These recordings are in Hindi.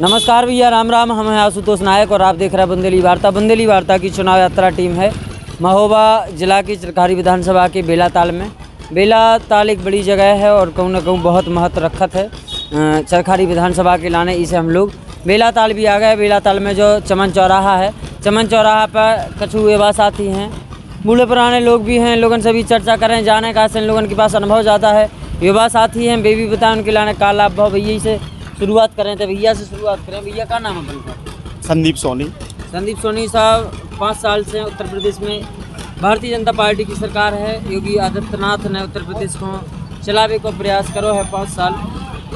नमस्कार भैया, राम राम। हम हैं आशुतोष नायक और आप देख रहे हैं बुंदेली वार्ता। बुंदेली वार्ता की चुनाव यात्रा टीम है महोबा जिला की चरखारी विधानसभा के बेलाताल में। बेलाताल एक बड़ी जगह है और कहूँ न कहूँ बहुत महत्व रखत है चरखारी विधानसभा के लाने। इसे हम लोग बेलाताल भी आ गए। बेलाताल में जो चमन चौराहा है, चमन चौराहा पर कछु युवा साथी हैं, बूढ़े पुराने लोग भी हैं। लोगों से भी चर्चा करें, जाने का इन लोगों के पास अनुभव ज़्यादा है। युवा साथी हैं, बेबी बताएं उनके लाने का लाभ भाव। भैया से शुरुआत करें तो भैया से शुरुआत करें। भैया का नाम है आपका? संदीप सोनी। संदीप सोनी साहब 5 साल से उत्तर प्रदेश में भारतीय जनता पार्टी की सरकार है। योगी आदित्यनाथ ने उत्तर प्रदेश को चलावे को प्रयास करो है 5 साल।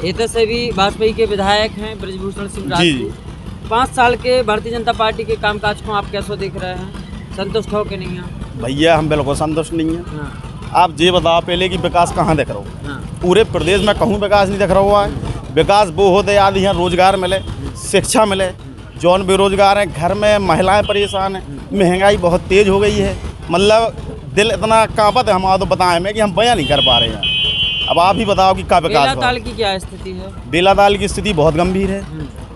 एते से भी वाजपेयी के विधायक हैं ब्रजभूषण सिंह राजपूत। 5 साल के भारतीय जनता पार्टी के कामकाज को आप कैसे देख रहे हैं? संतुष्ट हो कि नहीं है? भैया हम बिल्कुल संतुष्ट नहीं हैं। हाँ। आप ये बताओ पहले कि विकास कहाँ दिख रहा हो? हाँ। पूरे प्रदेश में कहूँ विकास नहीं दिख रहा हुआ है। विकास वो होते आदि यहाँ रोजगार मिले, शिक्षा मिले। जौन बेरोजगार हैं, घर में महिलाएं परेशान हैं, महंगाई बहुत तेज हो गई है। मतलब दिल इतना कांपत है हमारा तो बताएं में कि हम बयां नहीं कर पा रहे हैं। अब आप ही बताओ कि क्या विकास हुआ? बेलाताल की क्या स्थिति है? बेलाताल की स्थिति बहुत गंभीर है।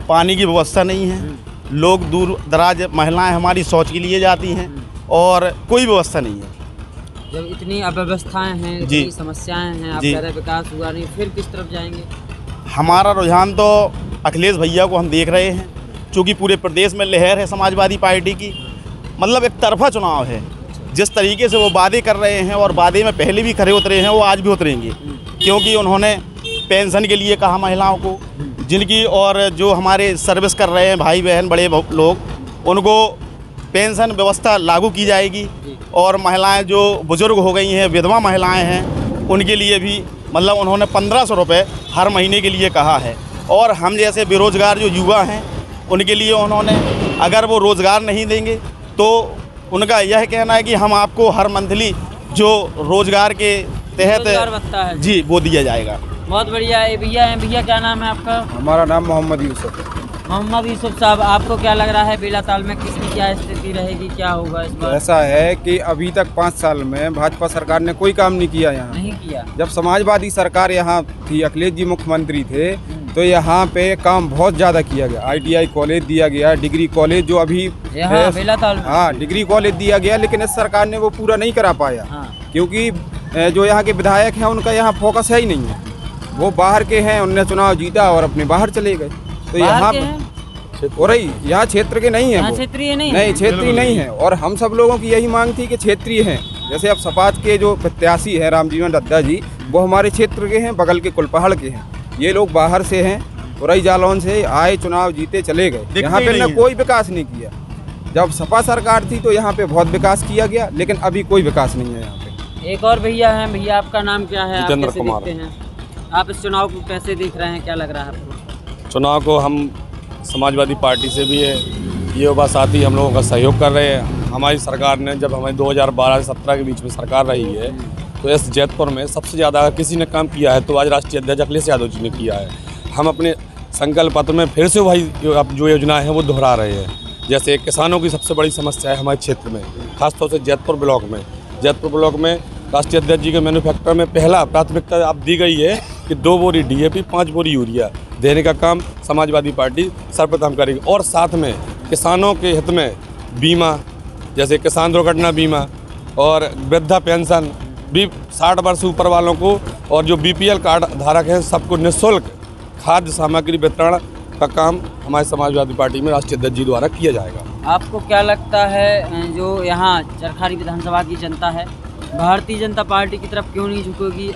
पानी की व्यवस्था नहीं है। लोग दूर दराज महिलाएं हमारी शौच के लिए जाती हैं और कोई व्यवस्था नहीं है। जब इतनी अव्यवस्थाएं हैं, इतनी समस्याएं हैं, आप कह रहे विकास हुआ नहीं, फिर किस तरफ जाएंगे? हमारा रुझान तो अखिलेश भैया को हम देख रहे हैं, क्योंकि पूरे प्रदेश में लहर है समाजवादी पार्टी की। मतलब एक तरफा चुनाव है। जिस तरीके से वो वादे कर रहे हैं और वादे में पहले भी खरे उतरे हैं, वो आज भी उतरेंगे। क्योंकि उन्होंने पेंशन के लिए कहा महिलाओं को, जिनकी और जो हमारे सर्विस कर रहे हैं भाई बहन बड़े लोग, उनको पेंशन व्यवस्था लागू की जाएगी। और महिलाएं जो बुजुर्ग हो गई हैं, विधवा महिलाएं हैं, उनके लिए भी मतलब उन्होंने 1500 रुपये हर महीने के लिए कहा है। और हम जैसे बेरोज़गार जो युवा हैं, उनके लिए उन्होंने अगर वो रोज़गार नहीं देंगे तो उनका यह कहना है कि हम आपको हर मंथली जो रोज़गार के तहत जी वो दिया जाएगा। बहुत बढ़िया है। भैया हैं, भैया क्या नाम है आपका? हमारा नाम मोहम्मद यूसुफ है। मोहम्मद यूसुफ साहब, आपको क्या लग रहा है बेलाताल में किसकी क्या स्थिति रहेगी, क्या होगा इस बार? ऐसा है कि अभी तक 5 साल में भाजपा सरकार ने कोई काम नहीं किया यहाँ। नहीं किया। जब समाजवादी सरकार यहाँ थी, अखिलेश जी मुख्यमंत्री थे, तो यहाँ पे काम बहुत ज़्यादा किया गया। ITI कॉलेज दिया गया, डिग्री कॉलेज जो अभी बेलाताल, हाँ डिग्री कॉलेज दिया गया, लेकिन इस सरकार ने वो पूरा नहीं करा पाया। क्योंकि जो यहाँ के विधायक हैं उनका यहाँ फोकस है ही नहीं है। वो बाहर के हैं, उनने चुनाव जीता और अपने बाहर चले गए। तो यहाँ और यहाँ क्षेत्र के नहीं है, क्षेत्रीय नहीं, क्षेत्रीय नहीं है। और हम सब लोगों की यही मांग थी कि क्षेत्रीय हैं। जैसे अब सपा के जो प्रत्याशी हैं रामजीवन दद्दा जी, वो हमारे क्षेत्र के हैं, बगल के कुलपहाड़ के हैं। ये लोग बाहर से हैं, उरई जालौन से आए, चुनाव जीते चले गए। यहाँ पे न कोई विकास नहीं किया। जब सपा सरकार थी तो यहाँ पे बहुत विकास किया गया, लेकिन अभी कोई विकास नहीं है यहाँ पे। एक और भैया हैं। भैया आपका नाम क्या है? आप जितेंद्र कैसे कुमार। देखते हैं? आप इस चुनाव को कैसे देख रहे हैं, क्या लग रहा है आपको? चुनाव को हम समाजवादी पार्टी से भी है, ये युवा साथी हम लोगों का सहयोग कर रहे हैं। हमारी सरकार ने जब हमारी 2012 से 17 के बीच में सरकार रही है, तो इस जैतपुर में सबसे ज़्यादा किसी ने काम किया है तो आज राष्ट्रीय अध्यक्ष अखिलेश यादव जी ने किया है। हम अपने संकल्प पत्र में फिर से वही जो योजना है वो दोहरा रहे हैं। जैसे किसानों की सबसे बड़ी समस्या है हमारे क्षेत्र में, खासतौर से जैतपुर ब्लॉक में। जैतपुर ब्लॉक में राष्ट्रीय अध्यक्ष जी के मैन्युफैक्चर में पहला प्राथमिकता आप दी गई है कि 2 बोरी DAP 5 बोरी यूरिया देने का काम समाजवादी पार्टी सर्वप्रथम करेगी। और साथ में किसानों के हित में बीमा, जैसे किसान दुर्घटना बीमा और वृद्धा पेंशन भी 60 वर्ष ऊपर वालों को, और जो BPL कार्ड धारक हैं सबको निःशुल्क खाद्य सामग्री वितरण का काम हमारे समाजवादी पार्टी में राष्ट्रीय अध्यक्ष जी द्वारा किया जाएगा। आपको क्या लगता है जो यहाँ चरखारी विधानसभा की जनता है, भारतीय जनता पार्टी की तरफ क्यों नहीं झुकेगी?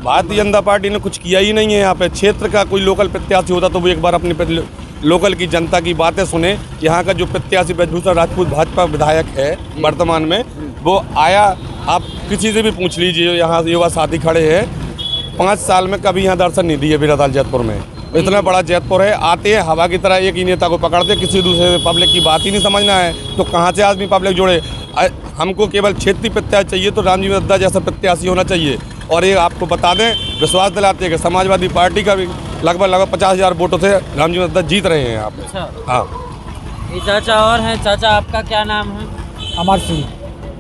भारतीय जनता पार्टी ने कुछ किया ही नहीं है। यहाँ पे क्षेत्र का कोई लोकल प्रत्याशी होता तो वो एक बार अपने लोकल की जनता की बातें सुने। यहाँ का जो प्रत्याशी ब्रजभूषण राजपूत भाजपा विधायक है वर्तमान में, वो आया, आप किसी से भी पूछ लीजिए, यहाँ युवा साथी खड़े हैं, 5 साल में कभी यहाँ दर्शन नहीं दिए बेलाताल जैतपुर में। इतना बड़ा जैतपुर है, आते हैं हवा की तरह एक ही नेता को पकड़ते, किसी दूसरे पब्लिक की बात ही नहीं समझना है तो कहाँ से आदमी पब्लिक जोड़े। हमको केवल क्षेत्रीय प्रत्याशी चाहिए, तो रामजीवन दद्दा जैसा प्रत्याशी होना चाहिए। और ये आपको बता दें, विश्वास दिलाते हैं कि समाजवादी पार्टी का भी लगभग 50,000 वोटों से रामजीवन दद्दा जीत रहे हैं यहाँ पे। हाँ, ये चाचा और हैं। चाचा आपका क्या नाम है? अमर सिंह।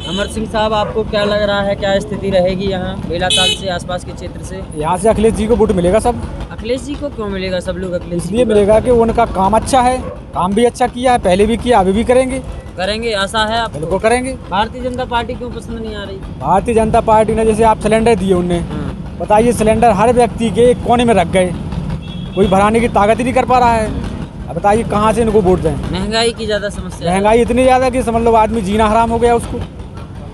अमर सिंह साहब, आपको क्या लग रहा है, क्या स्थिति रहेगी यहाँ बेलाताल से आसपास के क्षेत्र से? यहाँ से अखिलेश जी को वोट मिलेगा सब। अखिलेश जी को क्यों मिलेगा? सब लोग अखिलेश जी इसलिए को मिलेगा कि उनका काम अच्छा है, काम भी अच्छा किया है, पहले भी किया, अभी भी करेंगे, करेंगे, आशा है आपको? बिल्कुल करेंगे। भारतीय जनता पार्टी क्यों पसंद नहीं आ रही? भारतीय जनता पार्टी ने जैसे आप सिलेंडर दिए उनने, बताइए सिलेंडर हर व्यक्ति के एक कोने में रख गए, कोई भराने की ताकत ही नहीं कर पा रहा है। अब बताइए कहाँ से इनको वोट दें? महंगाई की ज़्यादा समस्या है। महंगाई इतनी ज़्यादा कि समझ लो आदमी जीना हराम हो गया उसको।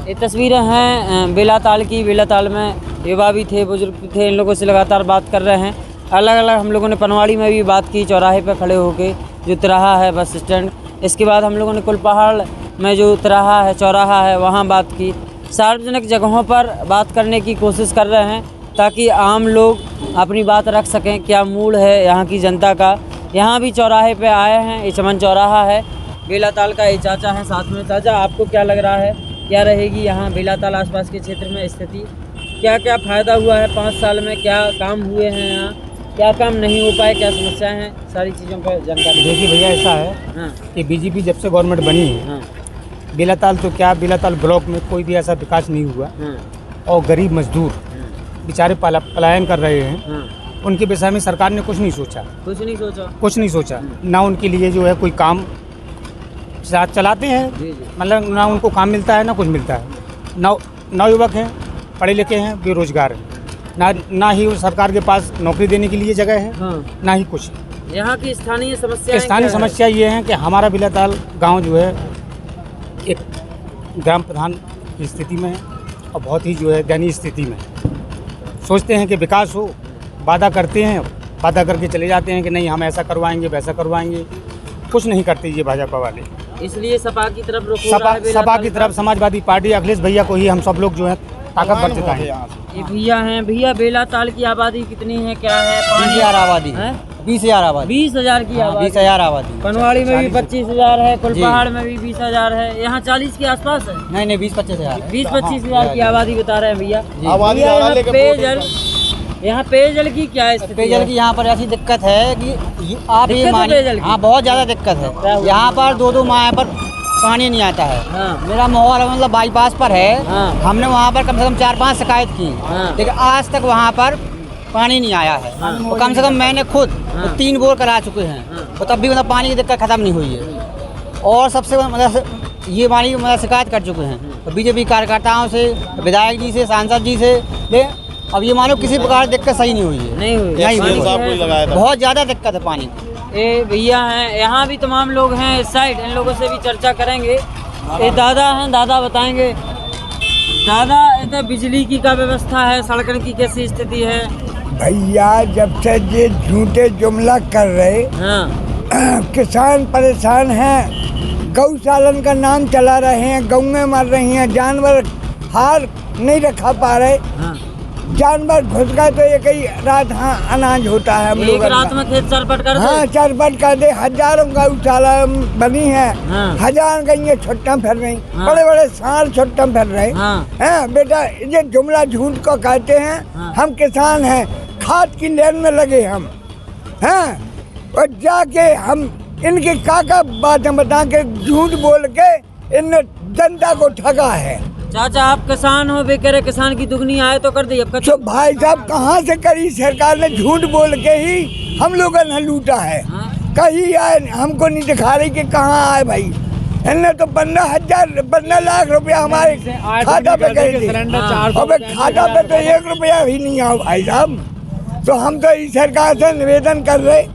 ये तस्वीरें हैं बेलाताल की। बेलाताल में युवा भी थे, बुजुर्ग भी थे, इन लोगों से लगातार बात कर रहे हैं। अलग अलग हम लोगों ने पनवाड़ी में भी बात की, चौराहे पर खड़े होके, जो तिराहा है बस स्टैंड। इसके बाद हम लोगों ने कुलपहाड़ में जो तिराहा है, चौराहा है, वहाँ बात की। सार्वजनिक जगहों पर बात करने की कोशिश कर रहे हैं ताकि आम लोग अपनी बात रख सकें, क्या मूड है यहाँ की जनता का। यहाँ भी चौराहे पे आए हैं, ये चमन चौराहा है बेलाताल का। ये चाचा हैं साथ में। चाचा, आपको क्या लग रहा है, क्या रहेगी यहाँ बेलाताल आसपास के क्षेत्र में स्थिति? क्या क्या फ़ायदा हुआ है 5 साल में, क्या काम हुए हैं यहाँ, क्या काम नहीं हो पाए, क्या समस्याएं हैं, सारी चीज़ों पर जानकारी। देखिए भैया, ऐसा है हाँ कि बीजेपी जब से गवर्नमेंट बनी है, हाँ बेलाताल तो क्या, बेलाताल ब्लॉक में कोई भी ऐसा विकास नहीं हुआ। हाँ और गरीब मजदूर बेचारे पलायन कर रहे हैं, हाँ। उनके विषय में सरकार ने कुछ नहीं सोचा, कुछ नहीं सोचा? कुछ नहीं सोचा। ना उनके लिए जो है कोई काम चलाते हैं, जी जी। मतलब ना उनको काम मिलता है ना कुछ मिलता है। नवयुवक हैं, पढ़े लिखे हैं, बेरोजगार हैं, ना ही सरकार के पास नौकरी देने के लिए जगह है, हाँ। ना ही कुछ। यहाँ की स्थानीय समस्या, स्थानीय समस्या ये है कि हमारा बेलाताल गांव जो है एक ग्राम प्रधान की स्थिति में है और बहुत ही जो है दयनीय स्थिति में है। सोचते हैं कि विकास हो, वादा करते हैं, वादा करके चले जाते हैं कि नहीं हम ऐसा करवाएंगे वैसा करवाएंगे, कुछ नहीं करते ये भाजपा वाले। इसलिए सपा की तरफ रुख हो रहा है सपा की तरफ समाजवादी पार्टी अखिलेश भैया को ही हम सब लोग जो है ताकत बरतता है। ये भैया हैं। भैया, बेलाताल की आबादी कितनी है, क्या है? 20,000 आबादी है। 20,000 आबादी। 20,000 की आबादी। 20,000 आबादी। पनवाड़ी में भी 25,000 है, कुलपहाड़ में भी 20,000 है, यहाँ 40 के आसपास है। नहीं 20-25 हज़ार। 20-25 हज़ार की आबादी बता रहे हैं भैया। आबादी भैया, वाले के पेयजल, यहाँ पेयजल की क्या स्थिति है? पेयजल की यहाँ पर ऐसी दिक्कत है कि आप ये दिक्कत है मानिए, पेयजल की? हाँ बहुत ज़्यादा दिक्कत है। यहाँ पर 2-2 माह पर पानी नहीं आता है। हाँ। मेरा माहौल मतलब बाईपास पर है। हाँ। हमने वहाँ पर कम से कम 4-5 शिकायत की, हाँ। लेकिन आज तक वहाँ पर पानी नहीं आया है। हाँ। तो कम से कम मैंने खुद हाँ। 3 बोर करा चुके हैं, हाँ। तो तब भी मतलब पानी की दिक्कत ख़त्म नहीं हुई है। और सबसे मतलब ये पानी मतलब शिकायत कर चुके हैं तो बीजेपी कार्यकर्ताओं से, विधायक जी से, सांसद जी से, अब ये मानो किसी प्रकार दिक्कत सही नहीं हुई है। नहीं हुई। नहीं हुई। साहब को लगाया था। बहुत ज़्यादा दिक्कत है पानी की। ये भैया हैं, यहाँ भी तमाम लोग हैं इस साइड, इन लोगों से भी चर्चा करेंगे। ये दादा हैं, दादा बताएंगे। दादा, इधर बिजली की क्या व्यवस्था है, सड़कों की कैसी स्थिति है? भैया, जब से ये झूठे जुमला कर रहे, हाँ किसान परेशान हैं। गौशालन का नाम चला रहे हैं, गौएं मर रही हैं, जानवर हार नहीं रखा पा रहे। हाँ। जानवर घुस गए तो एक ही रात हाँ अनाज होता है हम एक लोग। रात में खेत चरपट कर दे। हाँ, चरपट कर दे। हजारों गौशाला बनी है, हाँ। हजार गई छुट्टा फिर रही, हाँ। बड़े बड़े साल छुट्टा फिर रहे हाँ। हैं। बेटा, ये जुमला झूठ को कहते हैं। हाँ। हम किसान हैं, खाद की लेन में लगे हम हैं, और जाके हम इनकी काका बातें बता के झूठ बोल के इनने जनता को ठगा है। चाचा, आप किसान हो, बेचारे किसान की दुगनी आए तो कर दी। अब तो भाई साहब, कहाँ से करी? सरकार ने झूठ बोल के ही हम लोगों ने लूटा है। हाँ। कहीं आए, हमको नहीं दिखा रही कि कहाँ आए भाई। इनने तो 15 लाख रुपया हमारे खाता पे गए थे। अबे खाता पे तो 1 रुपया भी नहीं आओ भाई साहब। तो हम तो इस सरकार से निवेदन कर रहे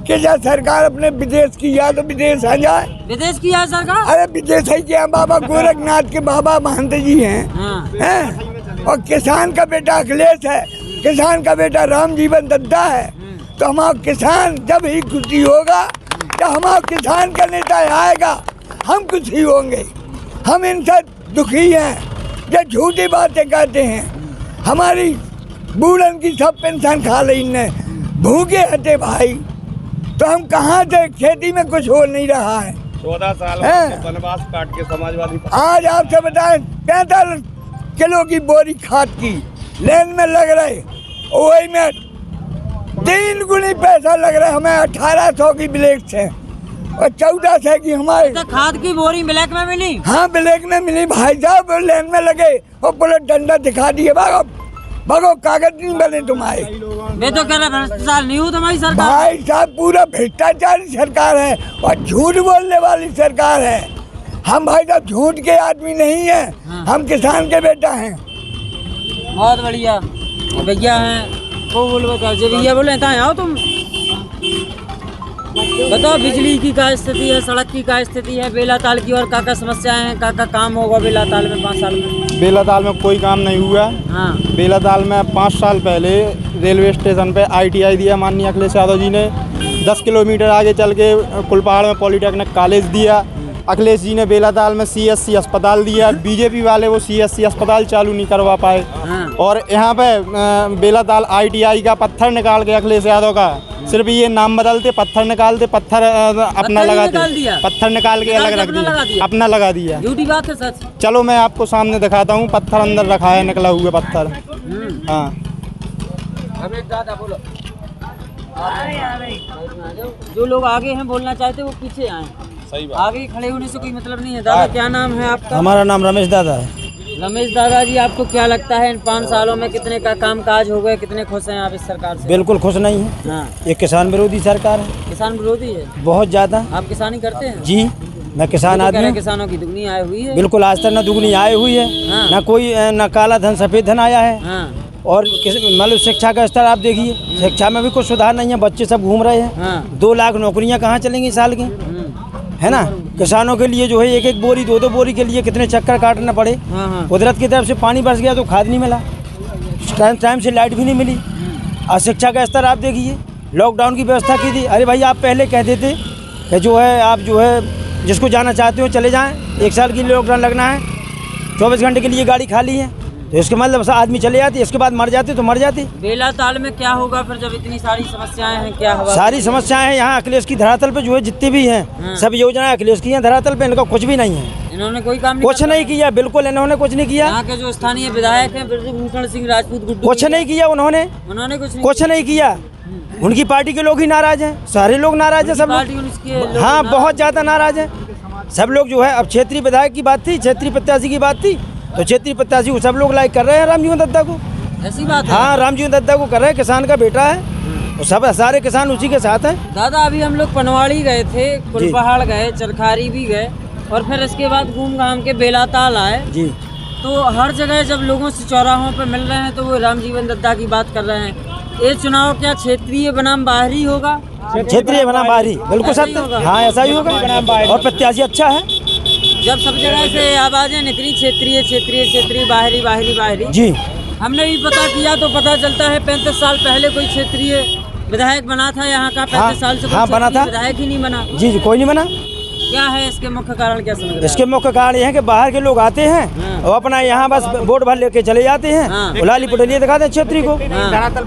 कि जब सरकार अपने विदेश की या तो विदेश आ जाए। विदेश की है सरकार? अरे विदेश ही क्या, बाबा गोरखनाथ के बाबा महंत जी हैं। हाँ। हैं? और किसान का बेटा अखिलेश है, किसान का बेटा राम जीवन दद्दा है। तो हमारा किसान जब ही खुशी होगा, जब हमारा किसान का नेता आएगा, हम खुशी होंगे। हम इनसे दुखी हैं जो झूठी बातें कहते हैं। हमारी बूढ़न की सब पेंशन खा ली इनने, भूखे हटे भाई। तो हम कहाँ से, खेती में कुछ हो नहीं रहा है। 14 साल हैं? वनवास काट के समाजवादी आज आपसे बताएं, 45 किलो की बोरी खाद की लेन में लग रहे, वही में 3 गुनी पैसा लग रहा है। हमें 1800 की ब्लेड से और 14 से की हमारे। तो खाद की बोरी ब्लैक में मिली? हाँ ब्लैक में मिली भाई साहब, लाइन में लगे और पूरा डंडा दिखा दिए, भागो भागो, कागज नहीं बने तुम्हारे। वे तो कह रहे भ्रष्टाचार नहीं हो तुम्हारी सरकार। भाई साहब पूरा भ्रष्टाचारी सरकार है और झूठ बोलने वाली सरकार है। हम भाई साहब झूठ के आदमी नहीं है, हम किसान के बेटा हैं। बहुत बढ़िया। भैया हैं वो बोल बता जो भैया बोले कहाँ आओ तुम बताओ, बिजली की क्या स्थिति है, सड़क की क्या स्थिति है, बेलाताल की और क्या समस्याएं हैं, क्या काम होगा बेलाताल में 5 साल में? बेलाताल में कोई काम नहीं हुआ। हाँ। बेलाताल में 5 साल पहले रेलवे स्टेशन पे ITI दिया माननीय अखिलेश यादव जी ने। 10 किलोमीटर आगे चल के कुलपहाड़ में पॉलिटेक्निक कॉलेज दिया। अखिलेश जी ने बेलाताल में CSC अस्पताल दिया। बीजेपी वाले वो CSC अस्पताल चालू नहीं करवा पाए। और यहाँ पे बेलाताल ITI का पत्थर निकाल के अखिलेश यादव का सिर्फ ये नाम बदलते, पत्थर निकालते, पत्थर अपना लगाते, पत्थर निकाल के अलग रख दिया, अपना लगा दिया। झूठी बात है सच? चलो मैं आपको सामने दिखाता हूँ, पत्थर अंदर रखा है, निकला हुआ पत्थर। हाँ जो लोग आगे हैं बोलना चाहते वो पीछे आए। सही बात। आगे खड़े होने से कोई मतलब नहीं है। दादा क्या नाम है आपका? हमारा नाम रमेश दादा है। रमेश दादा जी, आपको क्या लगता है इन 5 सालों में कितने का काम काज हो गए, कितने खुश हैं आप इस सरकार से? बिल्कुल खुश नहीं है। हाँ। ये किसान विरोधी सरकार है, किसान विरोधी है बहुत ज़्यादा। आप किसानी करते हैं? जी मैं किसान तो कह रहे आदमी हैं हूँ। किसानों की दुगनी आई हुई है। बिल्कुल आज तक न दुगनी आई हुई है, हाँ। न कोई न काला धन सफ़ेद धन आया है। हाँ। और मतलब शिक्षा का स्तर आप देखिए, शिक्षा में भी कुछ सुधार नहीं है, बच्चे सब घूम रहे हैं। हाँ। 2 लाख नौकरियां कहाँ चलेंगी साल की, है ना। किसानों के लिए जो है 1-1 बोरी 2-2 बोरी के लिए कितने चक्कर काटना पड़े। हाँ। कुदरत की तरफ से पानी बरस गया तो खाद नहीं मिला, टाइम से लाइट भी नहीं मिली। और शिक्षा का स्तर आप देखिए, लॉकडाउन की व्यवस्था की थी। अरे भाई आप पहले कह देते कि जो है आप जो है जिसको जाना चाहते हो चले जाएं, 1 साल की लॉकडाउन लगना है, 24 घंटे के लिए गाड़ी खाली है, तो इसके मतलब आदमी चले जाते, इसके बाद मर जाते तो मर जाते। बेलाताल में क्या होगा फिर जब इतनी सारी समस्याएं हैं? क्या होगा? सारी समस्याएं हैं यहाँ अखिलेश की धरातल पे जो है, जितनी भी हैं सब योजनाएं अखिलेश की हैं धरातल पे, इनका कुछ भी नहीं है। इन्होंने कोई काम कुछ नहीं किया, बिल्कुल इन्होंने कुछ नहीं किया। यहाँ के जो स्थानीय विधायक हैं ब्रजभूषण सिंह राजपूत गुड्डू, कुछ नहीं किया उन्होंने कुछ नहीं किया। उनकी पार्टी के लोग ही नाराज हैं, सारे लोग नाराज हैं, सब लोग। हाँ बहुत ज़्यादा नाराज हैं सब लोग जो है। अब क्षेत्रीय विधायक की बात थी, क्षेत्रीय प्रत्याशी की बात थी, तो क्षेत्रीय प्रत्याशी को सब लोग लाइक कर रहे हैं, रामजीवन दत्ता को। ऐसी बात है? हाँ रामजीवन दत्ता को कर रहे हैं, किसान का बेटा है, तो सब सारे किसान उसी के साथ हैं। दादा अभी हम लोग पनवाड़ी गए थे, कुलपहाड़ गए, चरखारी भी गए और फिर इसके बाद घूम घाम के बेलाताल आए जी। तो हर जगह जब लोगों से चौराहों पे मिल रहे हैं तो वो रामजीवन दत्ता की बात कर रहे हैं। ये चुनाव क्या क्षेत्रीय बनाम बाहरी होगा? क्षेत्रीय बनाम बाहरी, बिल्कुल सत्य। हाँ ऐसा ही होगा, और प्रत्याशी अच्छा है। जब सब जगह से आवाजें निकली क्षेत्रीय क्षेत्रीय क्षेत्रीय बाहरी बाहरी बाहरी जी, हमने भी पता किया तो पता चलता है 35 साल पहले कोई क्षेत्रीय विधायक बना था यहाँ का। 35 साल से हाँ बना था, विधायक ही नहीं बना। जी कोई नहीं बना। क्या है इसके मुख्य कारण, क्या समझ रहे हैं? इसके मुख्य कारण ये है कि बाहर के लोग आते हैं और अपना यहाँ बस वोट भर लेके चले जाते हैं, लाली पटोलियाँ दिखाते हैं क्षेत्रीय को। हाँ धरातल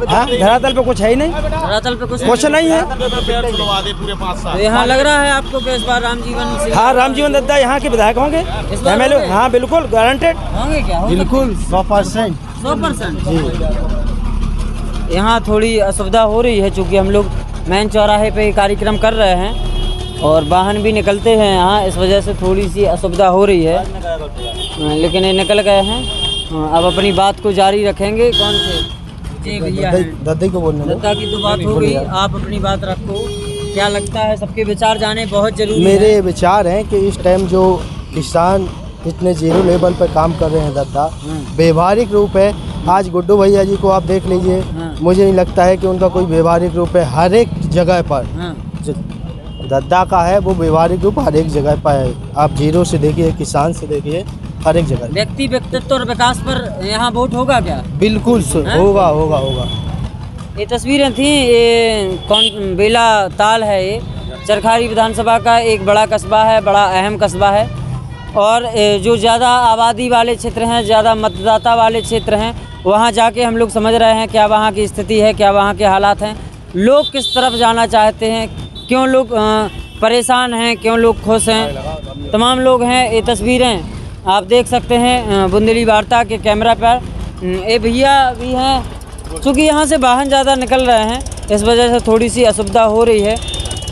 पे कुछ है ही नहीं, धरातल पे कुछ नहीं है। पूरे तो यहाँ लग रहा है आपको कि इस बार रामजीवन सिंह, हाँ रामजीवन दत्ता यहाँ के विधायक होंगे, MLA। हाँ बिल्कुल गारंटेड, होंगे। क्या बिल्कुल 100%। 100%। यहाँ थोड़ी असुविधा हो रही है चूँकि हम लोग मेन चौराहे पे कार्यक्रम कर रहे हैं और वाहन भी निकलते हैं यहाँ, इस वजह से थोड़ी सी असुविधा हो रही है, लेकिन ये निकल गए हैं। अब अपनी बात को जारी रखेंगे। कौन से जी भैया दत्ता को बोलने दो। दत्ता की तो बात हो गई, आप अपनी बात रखो। क्या लगता है, सबके विचार जाने बहुत जरूरी है। मेरे विचार हैं कि इस टाइम जो किसान इतने जीरो लेवल पर काम कर रहे हैं दत्ता, व्यवहारिक रूप है। आज गुड्डू भैया जी को आप देख लीजिए, मुझे नहीं लगता है कि उनका कोई व्यवहारिक रूप है। हर एक जगह पर जो दत्ता का है वो व्यवहारिक रूप हर एक जगह पर है। आप जीरो से देखिए, किसान से देखिए, हर एक जगह। व्यक्ति व्यक्तित्व और विकास पर यहाँ वोट होगा क्या? बिल्कुल होगा होगा होगा। ये तस्वीरें थी, ये कौन बेलाताल है, ये चरखारी विधानसभा का एक बड़ा कस्बा है, बड़ा अहम कस्बा है। और जो ज़्यादा आबादी वाले क्षेत्र हैं, ज़्यादा मतदाता वाले क्षेत्र हैं, वहाँ जाके हम लोग समझ रहे हैं क्या वहाँ की स्थिति है, क्या वहाँ के हालात हैं, लोग किस तरफ जाना चाहते हैं, क्यों लोग परेशान हैं, क्यों लोग खुश हैं, तमाम लोग हैं। ये तस्वीरें आप देख सकते हैं बुंदेली वार्ता के कैमरा पर। ये भैया भी हैं, चूँकि यहाँ से वाहन ज़्यादा निकल रहे हैं इस वजह से थोड़ी सी असुविधा हो रही है।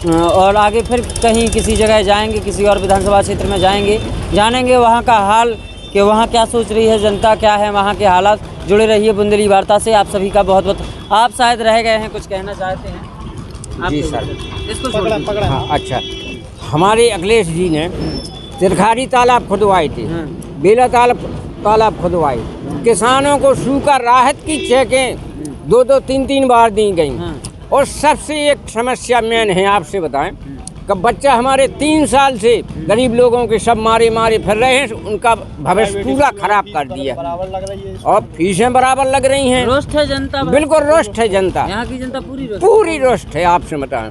और आगे फिर कहीं किसी जगह जाएंगे, किसी और विधानसभा क्षेत्र में जाएंगे, जानेंगे वहाँ का हाल कि वहाँ क्या सोच रही है जनता, क्या है वहाँ के हालात। जुड़े रहिए बुंदेली वार्ता से। आप सभी का बहुत बहुत। आप शायद रह गए हैं, कुछ कहना चाहते हैं आप? जी सर। इसको छोड़ हाँ, अच्छा, हमारे अखिलेश जी ने तिरखारी तालाब खुदवाए थे, बेला तालाब खुदवाए, किसानों को सूखा राहत की चेकें 2-2, 3-3 बार दी गई। और सबसे एक समस्या मेन है, आपसे बताएं कि बच्चा हमारे 3 साल से गरीब लोगों के सब मारे फिर रहे हैं, उनका भविष्य पूरा खराब कर दिया और फीसें बराबर लग रही हैं। रोस्ट है जनता, बिल्कुल रोस्ट है जनता, यहाँ की जनता पूरी रोस्ट है। आपसे बताएं,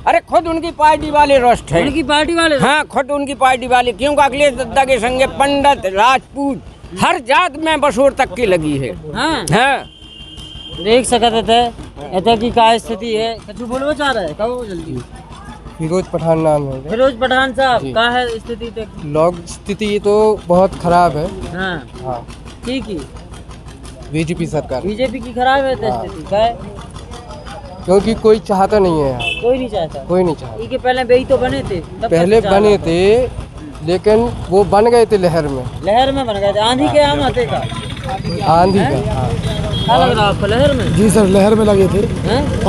अरे खुद उनकी पार्टी वाले रोस्ट है, उनकी पार्टी वाले। हाँ, खुद उनकी पार्टी वाले, क्योंकि अखिलेश दद्दा के संगे पंडित, राजपूत, हर जात में बसोर तक की लगी है। हाँ। देख सकते थे ऐसा की क्या स्थिति है। कछु बोलना चाह रहा है, कहो जल्दी। फिरोज पठान नाम है। फिरोज पठान साहब, क्या है स्थिति तक? लोग स्थिति तो बहुत खराब है। हाँ, ठीक ही बीजेपी सरकार, बीजेपी की खराब है तो स्थिति क्या है? क्योंकि कोई चाहता नहीं है यहाँ, कोई नहीं चाहता, कोई नहीं चाहता। ये पहले बेई तो बने थे, पहले बने थे लेकिन वो बन गए थे लहर में बन गए थे। आंधी के आम आते का, आंधी का। क्या लग रहा है आपको लहर में? जी सर, लहर में लगे थे,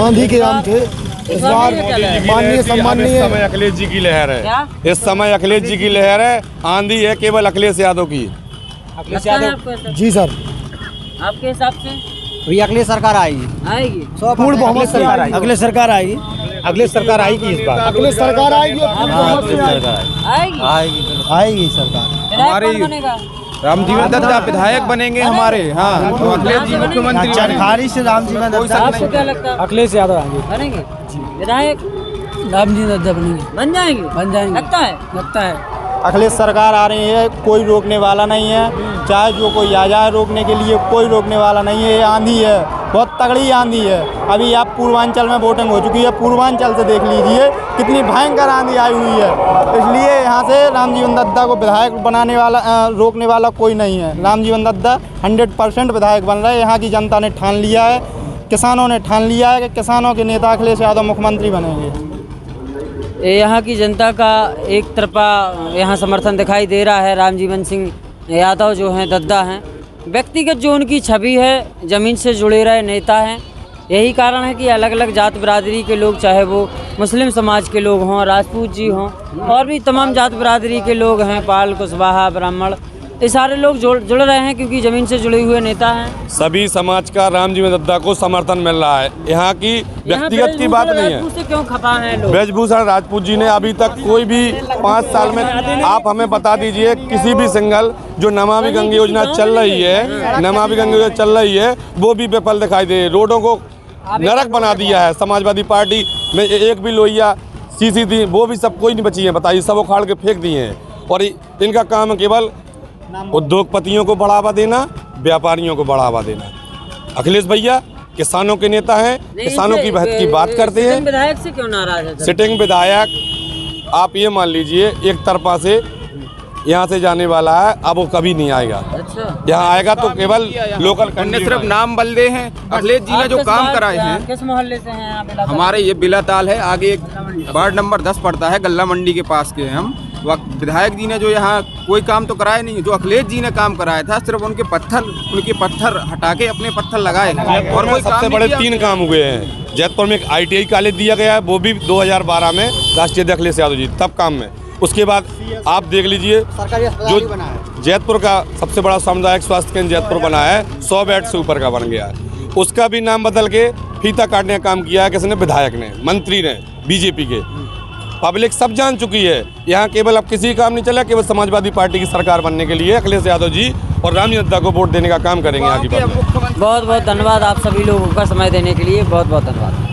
आंधी के आम थे। इस बार माननीय सम्माननीय समय अखिलेश जी की लहर है। क्या? इस समय अखिलेश जी की लहर है, आंधी है केवल अखिलेश यादव की। अखिलेश यादव, जी सर, आपके हिसाब से अखिलेश सरकार आएगी, पूर्ण बहुमत से आएगी। अगले सरकार आएगी, अगले सरकार आएगी, इस बार अखिलेश सरकार आएगी, आएगी सरकार। हमारे बनेगा रामजीवन दद्दा विधायक बनेंगे हमारे। हाँ, तो अखिलेश जी मुख्यमंत्री चरखारी से रामजीवन दद्दा। आपको क्या लगता है? अखिलेश यादव आएंगे, बनेंगे विधायक, रामजी दद्दा बनेंगे, बन जाएंगे, लगता है। अखिलेश सरकार आ रही है, कोई रोकने वाला नहीं है। चाहे जो कोई आ जाए रोकने के लिए, कोई रोकने वाला नहीं है। ये आंधी है, बहुत तगड़ी आंधी है। अभी आप पूर्वांचल में वोटिंग हो चुकी है, पूर्वांचल से देख लीजिए कितनी भयंकर आंधी आई हुई है। इसलिए यहाँ से रामजीवन दद्दा को विधायक बनाने वाला, रोकने वाला कोई नहीं है। रामजीवन दद्दा 100% विधायक बन रहे हैं। यहाँ की जनता ने ठान लिया है, किसानों ने ठान लिया है कि किसानों के नेता अखिलेश यादव मुख्यमंत्री बनेंगे। यहाँ की जनता का एक तरफा यहाँ समर्थन दिखाई दे रहा है। रामजीवन सिंह यादव जो हैं, दद्दा हैं, व्यक्तिगत जो उनकी छवि है, ज़मीन से जुड़े रहे नेता हैं। यही कारण है कि अलग अलग जात बिरादरी के लोग, चाहे वो मुस्लिम समाज के लोग हों, राजपूत जी हों, और भी तमाम जात बिरादरी के लोग हैं, पाल, कुशवाहा, ब्राह्मण, ये सारे लोग जुड़ रहे हैं क्योंकि ज़मीन से जुड़े हुए नेता हैं। सभी समाज का रामजीवन दद्दा को समर्थन मिल रहा है। यहाँ की व्यक्तिगत की बात नहीं है। से क्यों खपा है लोग? ब्रजभूषण राजपूत जी ने अभी तक कोई भी 5 साल में, आप हमें बता दीजिए किसी भी सिंगल जो नमामि गंगे योजना चल रही है, नमामि गंगे योजना चल रही है, वो भी विफल दिखाई दे। रोडों को नरक बना दिया है। समाजवादी पार्टी में एक भी लोहिया सीसी थी, वो भी सब कोई नहीं बची है। बताइए, सब उखाड़ के फेंक दिए हैं। और इनका काम केवल उद्योगपतियों को बढ़ावा देना, व्यापारियों को बढ़ावा देना। अखिलेश भैया किसानों के नेता हैं, किसानों की बात करते हैं। विधायक से क्यों नाराज है? सिटिंग विधायक आप ये मान लीजिए एक तरफा से यहाँ से जाने वाला है, अब वो कभी नहीं आएगा। अच्छा, यहाँ आएगा तो केवल लोकल अन्य सिर्फ नाम बल्ले हैं। अखिलेश जी ने जो काम कराए हैं। किस मोहल्ले से हैं आप? हमारे ये बिलाताल है, आगे एक वार्ड नंबर 10 पड़ता है, गल्ला मंडी के पास के हम। विधायक जी ने जो यहाँ कोई काम तो कराया नहीं, जो अखिलेश जी ने काम कराया था सिर्फ उनके पत्थर हटा के अपने पत्थर लगाए और कोई सबसे बड़े 3 काम हुए हैं। जैतपुर में एक ITI कॉलेज दिया गया है, वो भी 2012 में राष्ट्रीय अध्यक्ष अखिलेश यादव जी तब काम में। उसके बाद आप देख लीजिए जो जैतपुर का सबसे बड़ा सामुदायिक स्वास्थ्य केंद्र जैतपुर बना है, 100 बेड से ऊपर का बन गया है। उसका भी नाम बदल के फीता काटने का काम किया है किसने? विधायक ने, मंत्री ने, बीजेपी के। पब्लिक सब जान चुकी है। यहाँ केवल अब किसी काम नहीं चला, केवल समाजवादी पार्टी की सरकार बनने के लिए अखिलेश यादव जी और रामजीवन दद्दा को वोट देने का काम करेंगे। आगे बहुत बहुत धन्यवाद आप सभी लोगों का समय देने के लिए, बहुत बहुत धन्यवाद।